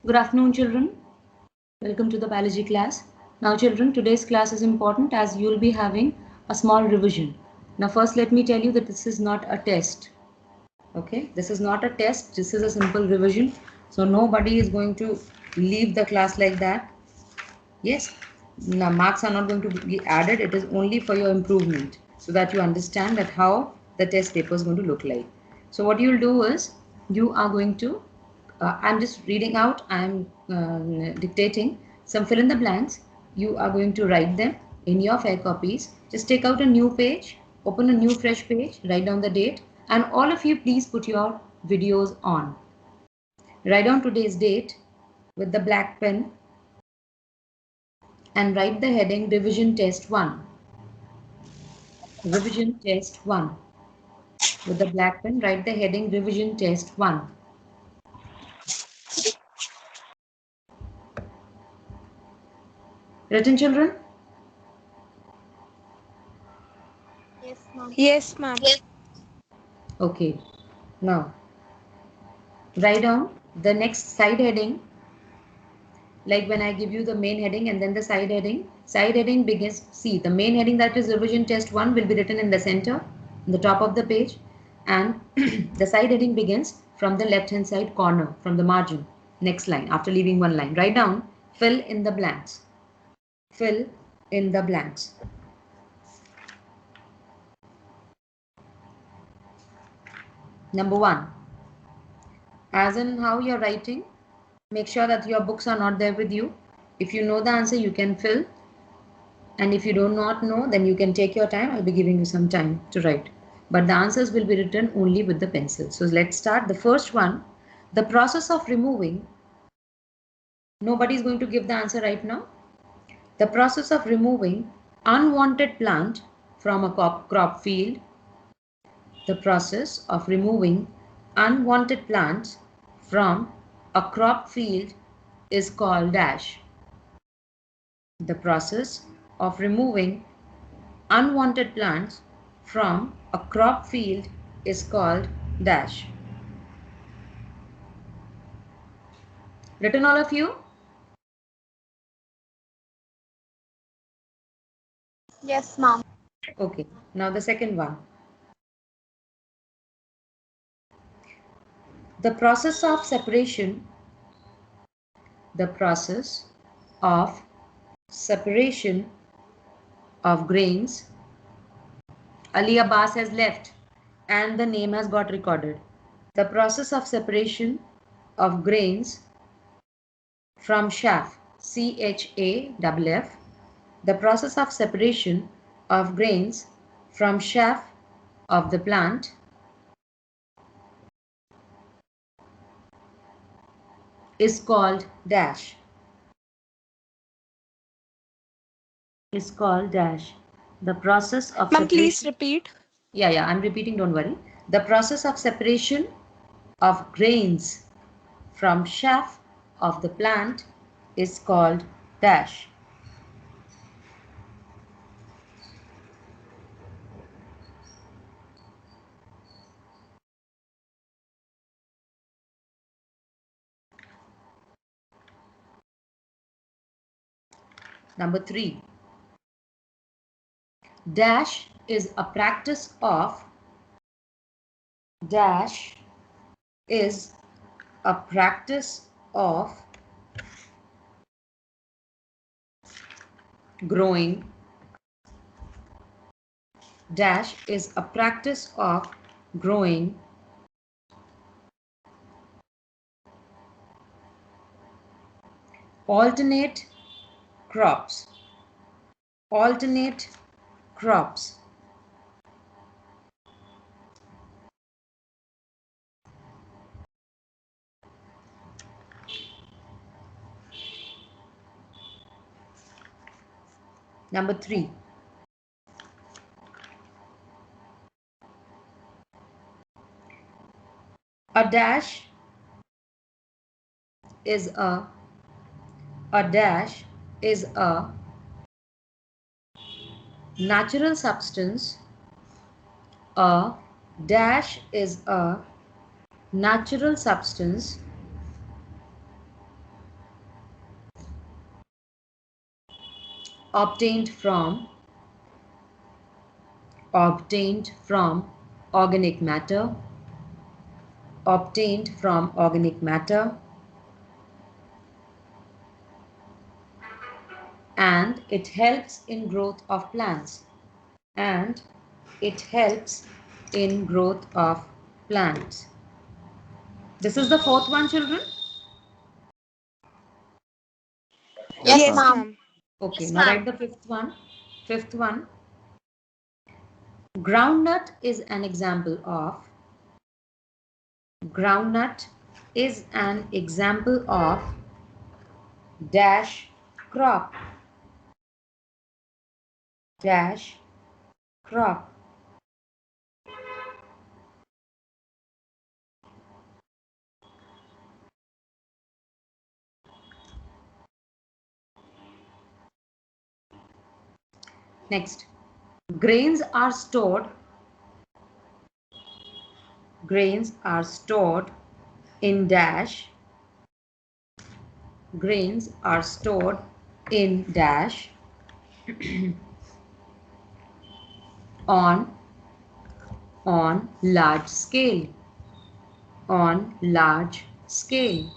Good afternoon, children. Welcome to the biology class. Now, children, today's class is important as you'll be having a small revision. Now, first, let me tell you that this is not a test. Okay, this is not a test. This is a simple revision. So, nobody is going to leave the class like that. Yes, now marks are not going to be added. It is only for your improvement so that you understand that how the test paper is going to look like. So what you'll do is you are going to, I'm just reading out, I'm dictating some fill in the blanks. You are going to write them in your fair copies. Just take out a new page, open a new fresh page, write down the date, and all of you please put your videos on. Write down today's date with the black pen and write the heading Revision Test 1. Revision Test 1. With the black pen, write the heading Revision Test 1. Written, children? Yes, ma'am. Yes, ma'am. Okay. Now, write down the next side heading. Like when I give you the main heading and then the side heading. Side heading begins, see, the main heading, that is Revision Test 1, will be written in the center, in the top of the page. And the side heading begins from the left hand side corner, from the margin. Next line, after leaving one line. Write down, fill in the blanks. Fill in the blanks. Number 1. As in how you're writing, make sure that your books are not there with you. If you know the answer, you can fill. And if you do not know, then you can take your time. I'll be giving you some time to write. But the answers will be written only with the pencil. So let's start. The first one, the process of removing. Nobody is going to give the answer right now. The process of removing unwanted plant from a crop field. The process of removing unwanted plants from a crop field is called dash. The process of removing unwanted plants from a crop field is called dash. Written, all of you? Yes, ma'am. Okay. Now the second one. The process of separation. The process of separation of grains. Ali Abbas has left and the name has got recorded. The process of separation of grains from chaff, CHAFF. The process of separation of grains from chaff of the plant is called dash. Is called dash. The process of Ma'am, please separation. repeat. Yeah, I'm repeating, don't worry. The process of separation of grains from chaff of the plant is called dash. Number 3. Dash is a practice of. Dash is a practice of growing. Dash is a practice of growing alternate crops. Alternate crops. Number 3. A dash is a dash is a natural substance. A dash is a natural substance obtained from organic matter, obtained from organic matter, and it helps in growth of plants, and it helps in growth of plants. This is the fourth one, children. Yes, ma'am. ma'am. Okay, Yes, now ma'am. write the fifth one. Fifth one. Groundnut is an example of dash crop. Dash crop. Next, grains are stored in dash. Grains are stored in dash on large scale. On large scale.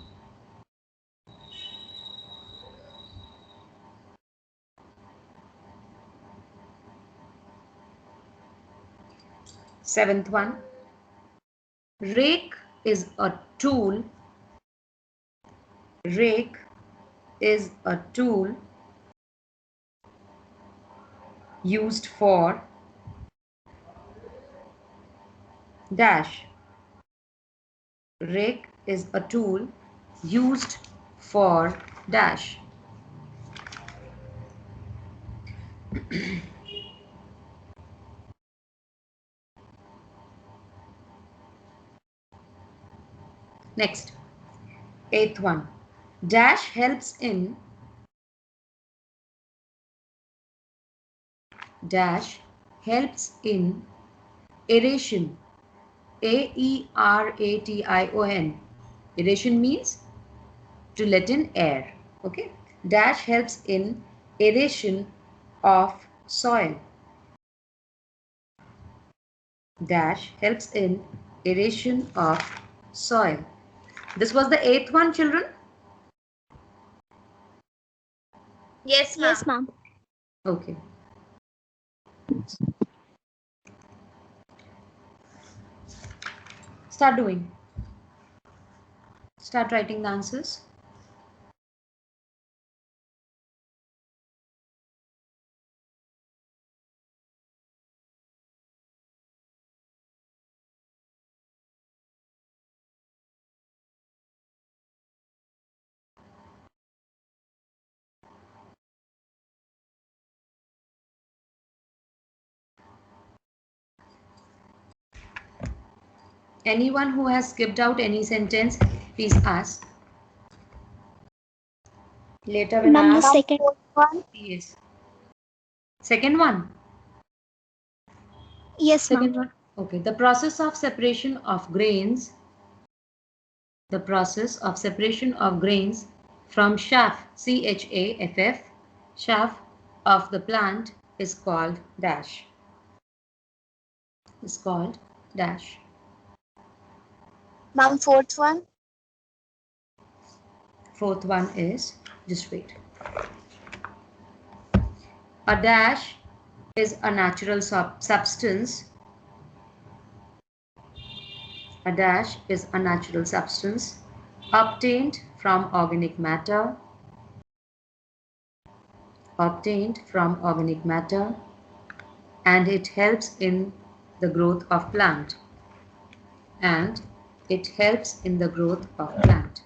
Seventh one. Rake is a tool. Rake is a tool used for dash. Rake is a tool used for dash. Next, eighth one. Dash helps in aeration. Aeration. Aeration means to let in air. Okay. Dash helps in aeration of soil. Dash helps in aeration of soil. This was the eighth one, children. Yes, ma'am. Yes, ma'am. Okay. Start doing. Start writing the answers. Anyone who has skipped out any sentence, please ask. Later when Ma'am, I the ask. second one. Yes. Second one. Yes, ma'am. Second one. Okay. The process of separation of grains. The process of separation of grains from chaff, chaff, chaff of the plant is called dash. Is called dash. Ma'am, fourth one. Fourth one is, just wait. A dash is a natural substance. A dash is a natural substance obtained from organic matter. Obtained from organic matter, and it helps in the growth of plant. And it helps in the growth of plant.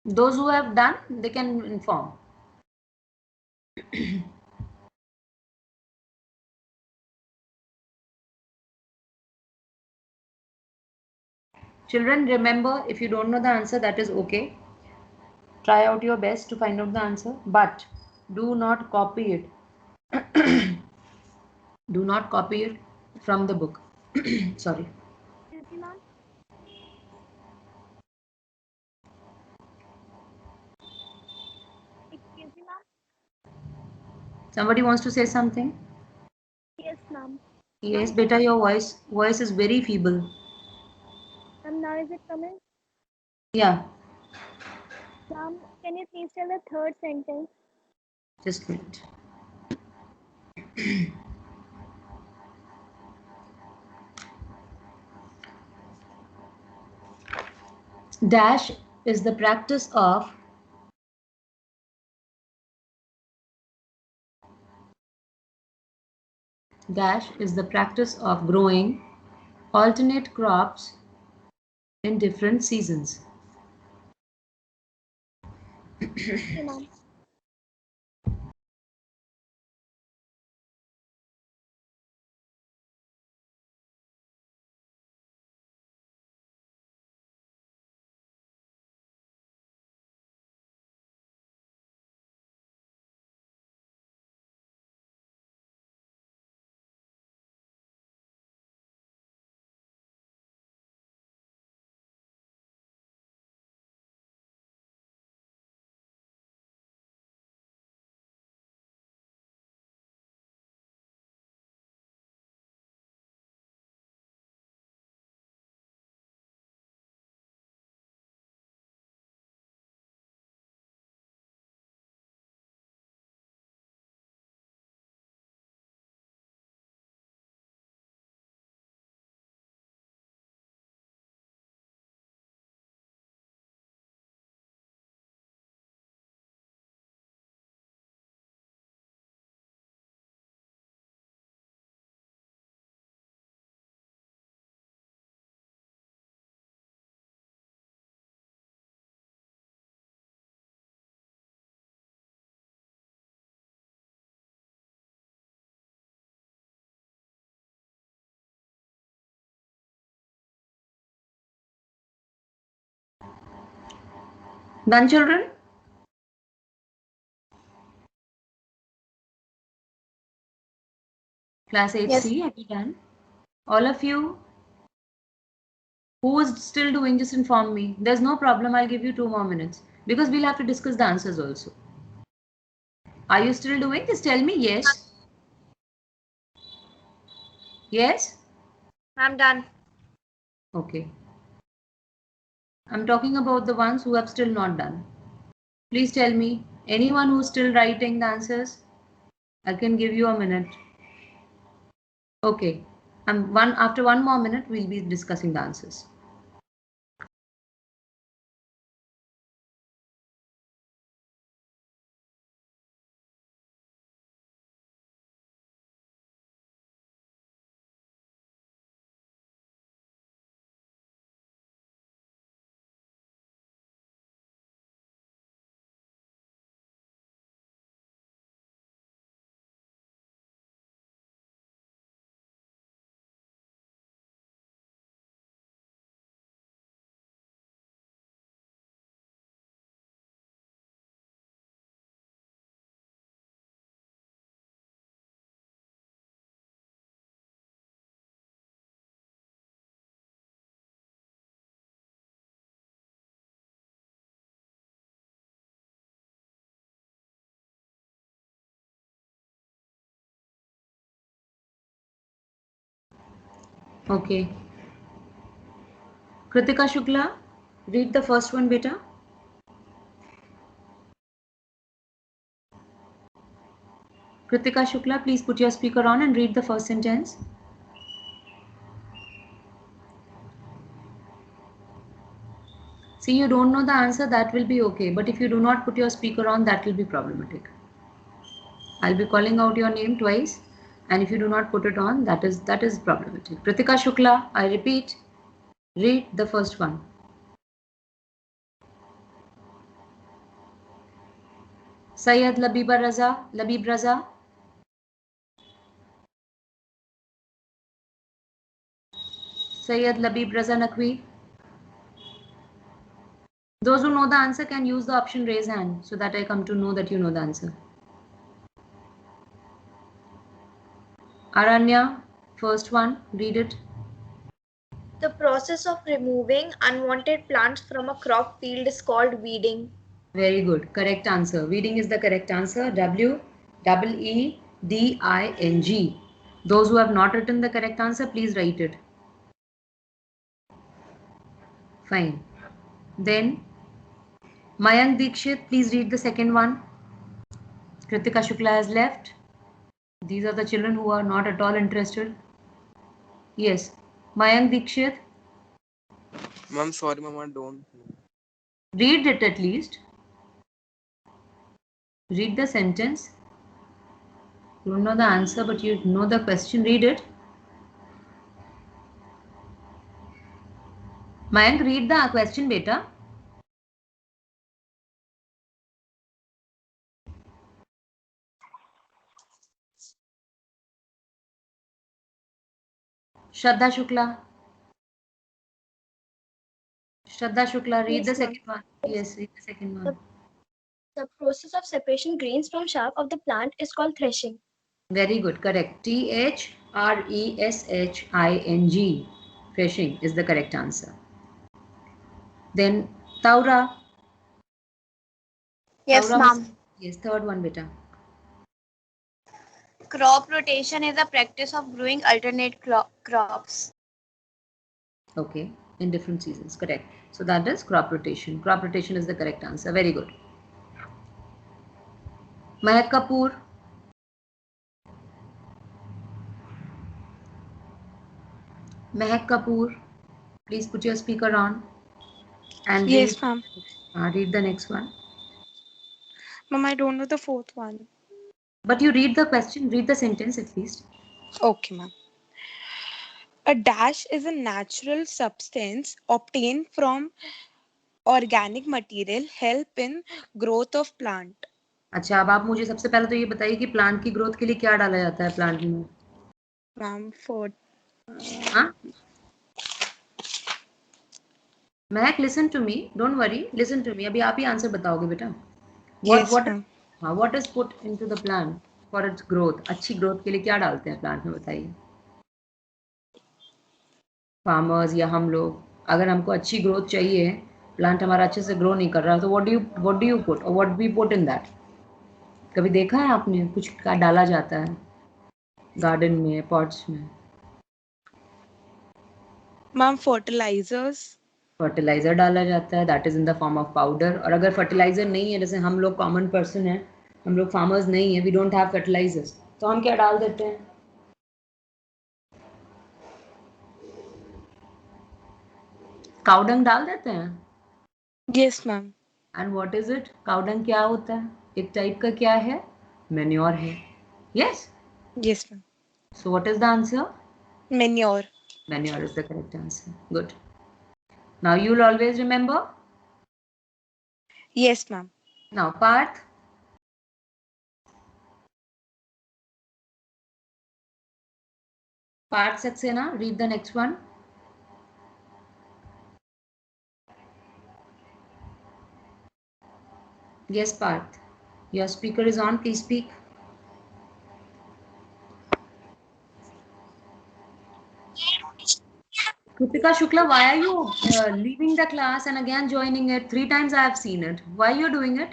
Those who have done, they can inform. Children, remember, if you don't know the answer, that is okay. Try out your best to find out the answer, but do not copy it. Do not copy it from the book. Sorry. Excuse me, ma'am. Excuse me, ma'am. Somebody wants to say something? Yes, ma'am. Yes, beta, your voice is very feeble. Ma'am, now is it coming? Yeah, Ma'am, can you please tell the third sentence? just a minute. Dash is the practice of growing alternate crops in different seasons. Okay, ma'am. Done, children? Class 8C, have you done? All of you who is still doing, just inform me. There's no problem, I'll give you 2 more minutes because we'll have to discuss the answers also. Are you still doing? Just tell me yes. Yes? I'm done. Okay. I'm talking about the ones who have still not done. Please tell me, anyone who's still writing the answers? I can give you a minute. Okay. After 1 more minute, we'll be discussing the answers. Okay. Kritika Shukla, read the first one, beta. Kritika Shukla, please put your speaker on and read the first sentence. See, you don't know the answer, that will be okay. But if you do not put your speaker on, that will be problematic. I'll be calling out your name twice. And if you do not put it on, that is problematic. Kritika Shukla, I repeat, read the first one. Sayyid Labib Raza. Labib Raza. Sayyid Labib Raza Naqvi. Those who know the answer can use the option raise hand so that I come to know that you know the answer. Aranya, first one, read it. The process of removing unwanted plants from a crop field is called weeding. Very good. Correct answer. Weeding is the correct answer. W-E-E-D-I-N-G. Those who have not written the correct answer, please write it. Fine. Then, Mayank Dikshit, please read the second one. Kritika Shukla has left. These are the children who are not at all interested. Yes. Mayank Dikshit. Ma'am, sorry, ma'am, I don't. Read it at least. Read the sentence. You don't know the answer, but you know the question. Read it. Mayank, read the question, beta. Shraddha Shukla. Shraddha Shukla, read Yes, the ma'am. second one. Yes, read the second one. The process of separation grains from chaff of the plant is called threshing. Very good, correct. T-H-R-E-S-H-I-N-G. Threshing is the correct answer. Then Taura. Yes, Taura, ma'am. yes, third one, beta. Crop rotation is the practice of growing alternate crops. Okay, in different seasons, correct. So that is crop rotation. Crop rotation is the correct answer. Very good. Mahek Kapoor. Mahek Kapoor, please put your speaker on and Yes, ma'am. read the next one. Ma'am, I don't know the fourth one. But you read the question, read the sentence at least. Okay, ma'am. A dash is a natural substance obtained from organic material help in growth of plant. अच्छा, अब आप मुझे सबसे पहले तो ये बताइए कि प्लांट की ग्रोथ के लिए क्या डाला जाता है प्लांट में? Ma'am, for हाँ? महक, listen to me, don't worry, listen to me. अभी आप ही आंसर बताओगे बेटा. Yes, ma'am. What is put into the plant for its growth? अच्छी ग्रोथ के लिए क्या डालते हैं प्लांट में, बताइए. फार्मर्स या हम लोग, अगर हमको अच्छी ग्रोथ चाहिए, प्लांट हमारा अच्छे से ग्रो नहीं कर रहा, तो what do you put or what we put in that? कभी देखा है आपने कुछ क्या डाला जाता है गार्डन में, पॉट्स में? Ma'am, fertilizers. फर्टिलाइजर डाला जाता है, that is in the form of powder. और अगर फर्टिलाइजर नहीं है, जैसे हम लोग कॉमन पर्सन हैं, हम लोग फार्मर्स नहीं है, वी डोंट हैव फर्टिलाइजर्स, तो हम क्या डाल देते हैं? काउडंग डाल देते हैं. Yes, ma'am. And what is it? Cow dung क्या होता है? एक टाइप का क्या है? मैन्योर है. Yes. Yes, ma'am. So what is the answer? Manure. Manure is the correct answer. Good. Now you'll always remember. Yes, ma'am. Now Parth. Parth Saxena, read the next one. Yes, Parth. Your speaker is on. Please speak. Kritika Shukla, why are you leaving the class and again joining it? 3 times I have seen it. Why are you doing it?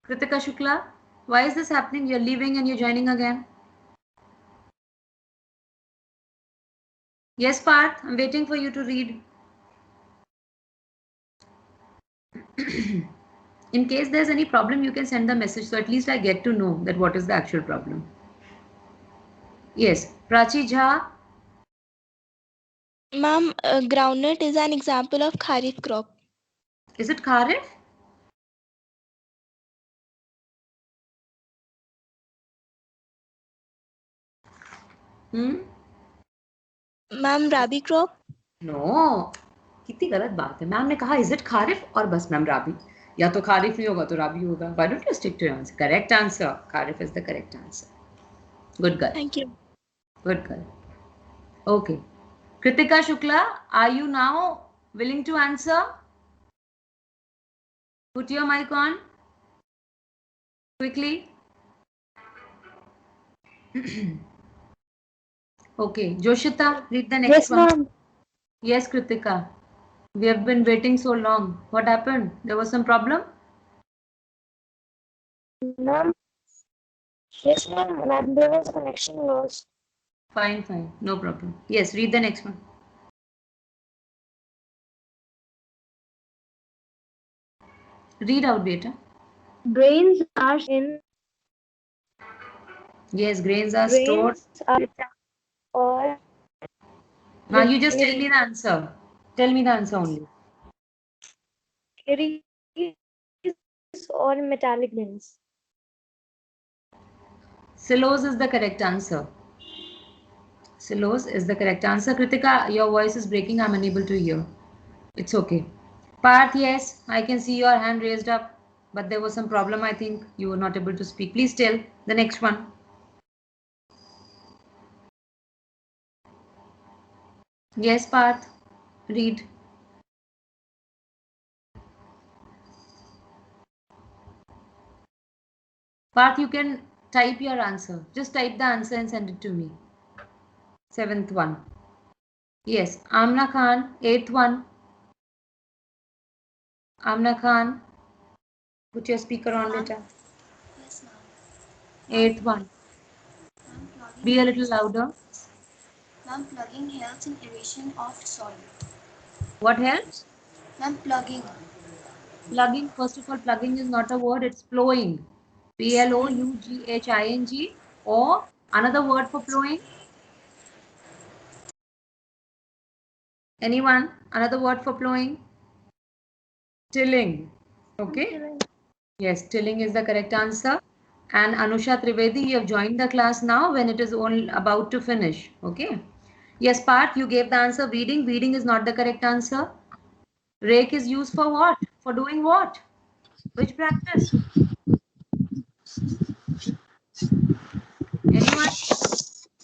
Kritika Shukla, why is this happening? You're leaving and you're joining again. Yes, Parth, I'm waiting for you to read. In case there's any problem, you can send the message, so at least I get to know that what is the actual problem. Yes, Prachi Jha. Ma'am, groundnut is an example of kharif crop. Is it Kharif? Ma'am, rabi crop. No. कितनी गलत बात है. Ma'am ने कहा is it kharif और बस ma'am राबी. या तो खारिफ नहीं होगा तो राबी होगा. Why don't you stick to your answer? Correct answer. Kharif is the correct answer. Good girl. Thank you. Good girl. Okay. Kritika Shukla, are you now willing to answer? Put your mic on. Quickly. Okay. Joshita, read the next one. ma'am. Yes, Kritika. We have been waiting so long. What happened? There was some problem? Ma'am. Yes, ma'am. There was a connection lost. Fine, fine. No problem. Yes, read the next one. Read out, beta. Grains are in. Yes, grains are stored. Or. Now you just tell me the answer. Tell me the answer only. Or metallic bins. Silos is the correct answer. Silos is the correct answer. Kritika, your voice is breaking. I'm unable to hear. It's okay. Parth, yes, I can see your hand raised up, but there was some problem. I think you were not able to speak. Please tell the next one. Yes, Parth, read. Parth, you can type your answer. Just type the answer and send it to me. 7th one. Yes, Amna Khan, 8th one. Amna Khan, put your speaker on later. Yes, ma'am. 8th one. Be a little louder. Ma'am, plugging helps in aeration of soil. What helps? Ma'am, plugging. Plugging, first of all, plugging is not a word, it's plowing. P-L-O-U-G-H-I-N-G. Or another word for plowing? Anyone? Another word for plowing? Tilling. Okay. Yes, tilling is the correct answer. And Anusha Trivedi, you have joined the class now when it is only about to finish. Okay. Yes, Parth, you gave the answer. Weeding. Weeding is not the correct answer. Rake is used for what? For doing what? Which practice? Anyone?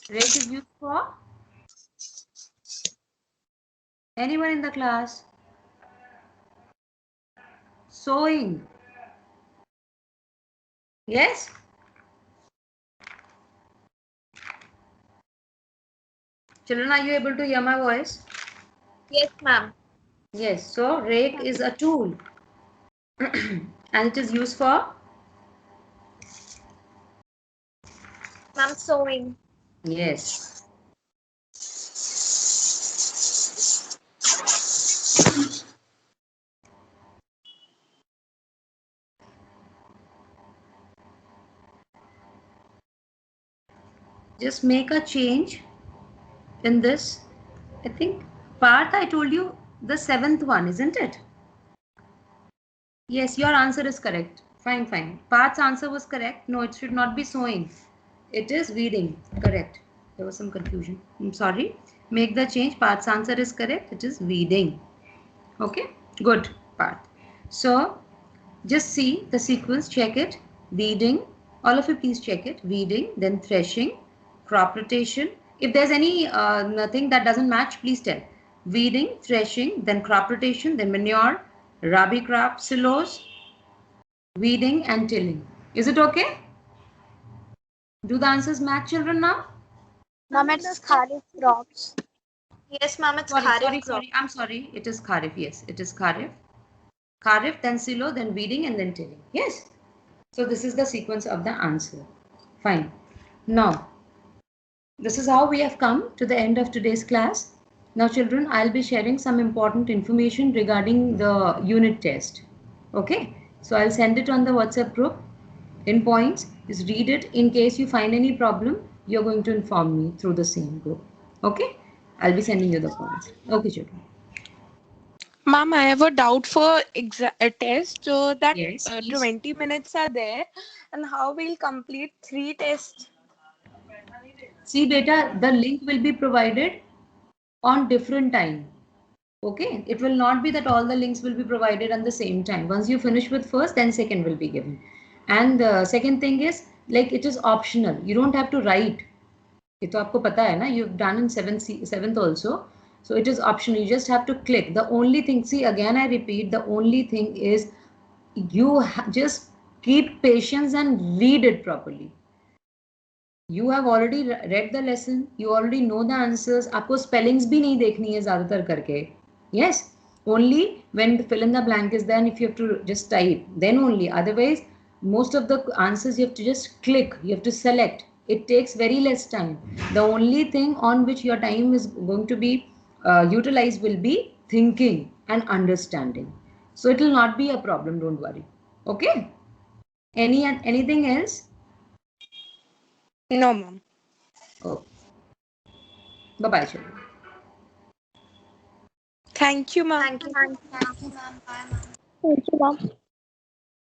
Rake is used for? Anyone in the class? Sewing. Yes? Children, are you able to hear my voice? Yes, ma'am. Yes. So, rake is a tool. And it is used for? Ma'am, sewing. Yes. Just make a change in this. I think, Parth, I told you the 7th one, isn't it? Yes, your answer is correct. Fine, fine. Parth's answer was correct. No, it should not be sewing. It is weeding. Correct. There was some confusion. I'm sorry. Make the change. Parth's answer is correct. It is weeding. Okay. Good, Parth. So, just see the sequence. Check it. Weeding. All of you please check it. Weeding, then threshing, crop rotation. If there's any nothing that doesn't match, please tell. Weeding, threshing, then crop rotation, then manure, rabi crop, silos, weeding and tilling. Is it okay? Do the answers match, children, now? Ma'am, it's kharif crops. Yes, ma'am. It's Sorry. crop. I'm sorry. It is kharif. Yes, it is kharif. Kharif, then silo, then weeding and then tilling. Yes. So this is the sequence of the answer. Fine. Now, this is how we have come to the end of today's class. Now, children, I'll be sharing some important information regarding the unit test. Okay. So I'll send it on the WhatsApp group in points. Just read it. In case you find any problem, you're going to inform me through the same group. Okay. I'll be sending you the points. Okay, children. Ma'am, I have a doubt for a test. So that Yes, please. 20 minutes are there, and how we'll complete 3 tests? See, beta, the link will be provided on different time. Okay, it will not be that all the links will be provided at the same time. Once you finish with first, then second will be given. And the second thing is, like, it is optional. You don't have to write. ये तो आपको पता है ना, you've done in seventh also. So it is optional. You just have to click. The only thing, see, again I repeat, the only thing is you just keep patience and read it properly. You have already read the lesson. You already know the answers. आपको spellings भी नहीं देखनी है ज़्यादातर करके. Yes, only when the fill in the blank is there and if you have to just type, then only. Otherwise, most of the answers you have to just click. You have to select. It takes very less time. The only thing on which your time is going to be utilized will be thinking and understanding. So it will not be a problem. Don't worry. Okay. Anything else? No, ma'am. Oh. Bye-bye, children. Thank you, ma'am. Thank you. Thank you, ma'am. Bye, ma'am. Thank you, ma'am.